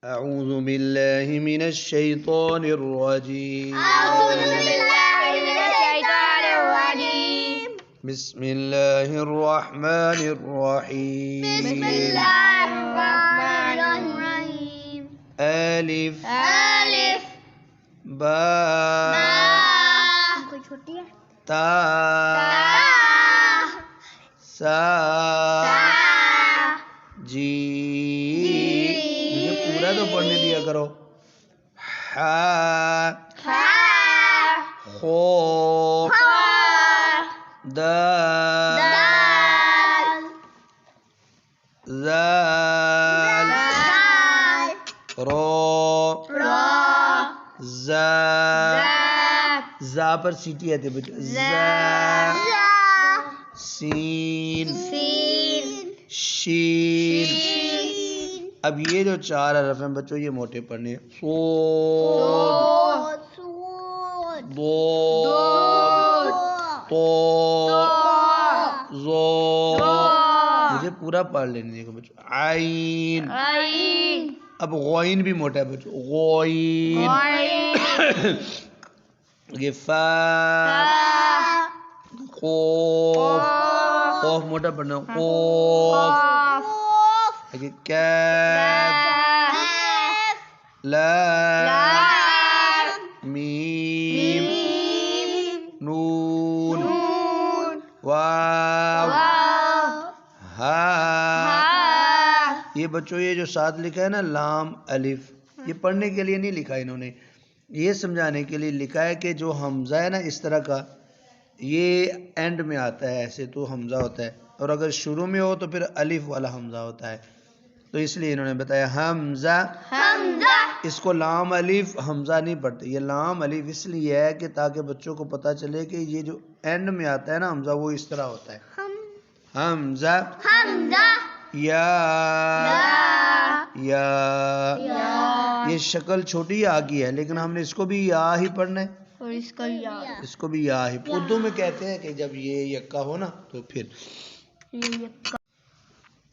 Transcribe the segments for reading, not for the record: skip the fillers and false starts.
أعوذ بالله من الشيطان الرجيم. بسم الله الرحمن الرحيم. ألف باء تا سا جیم. مجھے پورا تو پڑھنے دیا کرو. ہا خو دال زال رو زا. زا پر سیٹی آتی ہے بچوں. زا سین شین. اب یہ جو چار حرف ہیں بچوں یہ موٹے پڑھنے ہیں. صاد ضاد طا ظا. مجھے پورا پڑھ لینے دیکھو بچوں. عین. اب غوین بھی موٹا ہے بچوں. غوین. یہ فا قوف. قوف موٹا پڑھنا. قوف. کاف لام میم نون واو ہا. یہ بچوں یہ جو ساتھ لکھا ہے نا لام الف، یہ پڑھنے کے لیے نہیں لکھا انہوں نے، یہ سمجھانے کے لیے لکھا ہے کہ جو حمزہ ہے نا اس طرح کا یہ اینڈ میں آتا ہے ایسے تو حمزہ ہوتا ہے، اور اگر شروع میں ہو تو پھر الف والا حمزہ ہوتا ہے. تو اس لیے انہوں نے بتایا حمزہ. اس کو لام الف حمزہ نہیں پڑھتے، یہ لام الف اس لیے ہے کہ تاکہ بچوں کو پتہ چلے کہ یہ جو اینڈ میں آتا ہے نا حمزہ وہ اس طرح ہوتا ہے. حمزہ یا یہ شکل چھوٹی آ گئی ہے لیکن ہم نے اس کو بھی یا ہی پڑھنا ہے اور اس کو بھی یا ہی. اردو میں کہتے ہیں کہ جب یہ یکا ہو نا تو پھر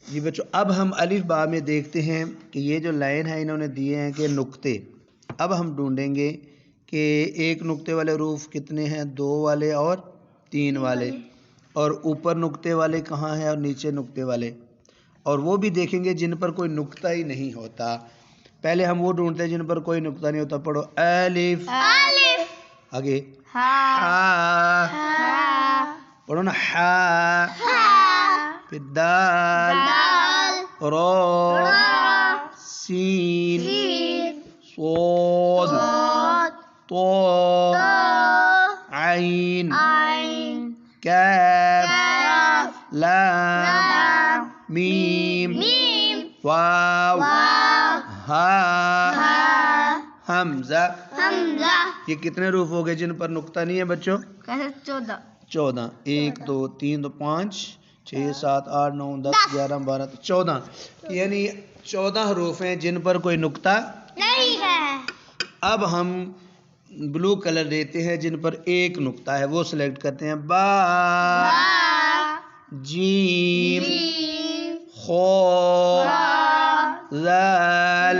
جی بچوں. اب ہم الف با میں دیکھتے ہیں کہ یہ جو لائن ہے انہوں نے دیے ہیں کہ نقطے. اب ہم ڈھونڈیں گے کہ ایک نقطے والے حروف کتنے ہیں، 2 والے اور 3 والے، اور اوپر نقطے والے کہاں ہیں اور نیچے نقطے والے، اور وہ بھی دیکھیں گے جن پر کوئی نقطہ ہی نہیں ہوتا. پہلے ہم وہ ڈھونڈتے ہیں جن پر کوئی نقطہ نہیں ہوتا. پڑھو الف آگے ہا. پڑھو نا ہا. پھر دال را سین صاد طا عین کاف لام میم واو ہا حمزہ. یہ کتنے حروف ہو گئے جن پر نقطہ نہیں ہے بچوں؟ 14. 1 2 3 2 5 6 7 8 9 10 11 12 14. یعنی 14 حروف ہیں جن پر کوئی نقطہ نہیں ہے. اب ہم بلو کلر دیتے ہیں جن پر ایک نقطہ ہے، وہ سلیکٹ کرتے ہیں. با جیم خو زال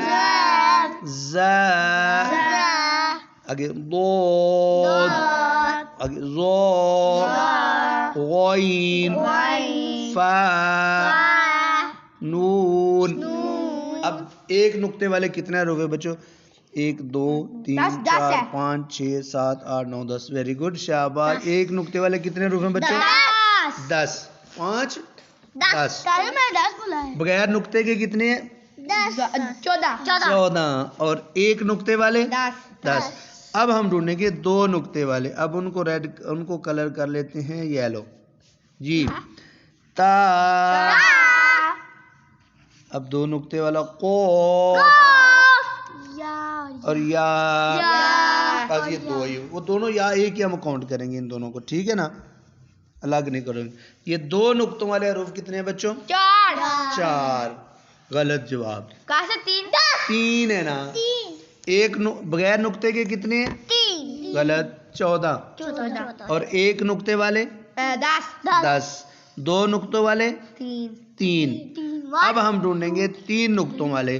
زا آگے ضاد آگے ظا غین فا نون. اب ایک نقطے والے کتنے حروف ہیں بچوں؟ 1 2 3 4 5 6 7 8 9 10. ویری گڈ شاباش. ایک نقطے والے کتنے حروف ہیں بچوں؟ 10. 5 10. بغیر نقطے کے کتنے ہیں؟ 14. اور ایک نقطے والے 10. اب ہم ڈھونڈیں گے 2 نقطے والے. اب ان کو کلر کر لیتے ہیں یلو جی. تا. اب 2 نقطے والا قوف اور یا. بس یہ 2 ہی، وہ دونوں یا ایک ہی ہم کاؤنٹ کریں گے ان دونوں کو، ٹھیک ہے نا، الگ نہیں کریں گے. یہ 2 نقطوں والے حروف کتنے ہیں بچوں؟ 4. غلط جواب. 3 ہے نا. ایک بغیر نقطے کے کتنے ہیں؟ 3. غلط. 14. اور ایک نقطے والے 10. 2 نقطوں والے 3. اب ہم ڈھونڈیں گے 3 نقطوں والے.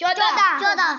14।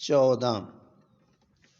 14।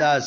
10।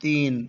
3।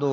2।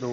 2।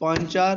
5 4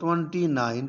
29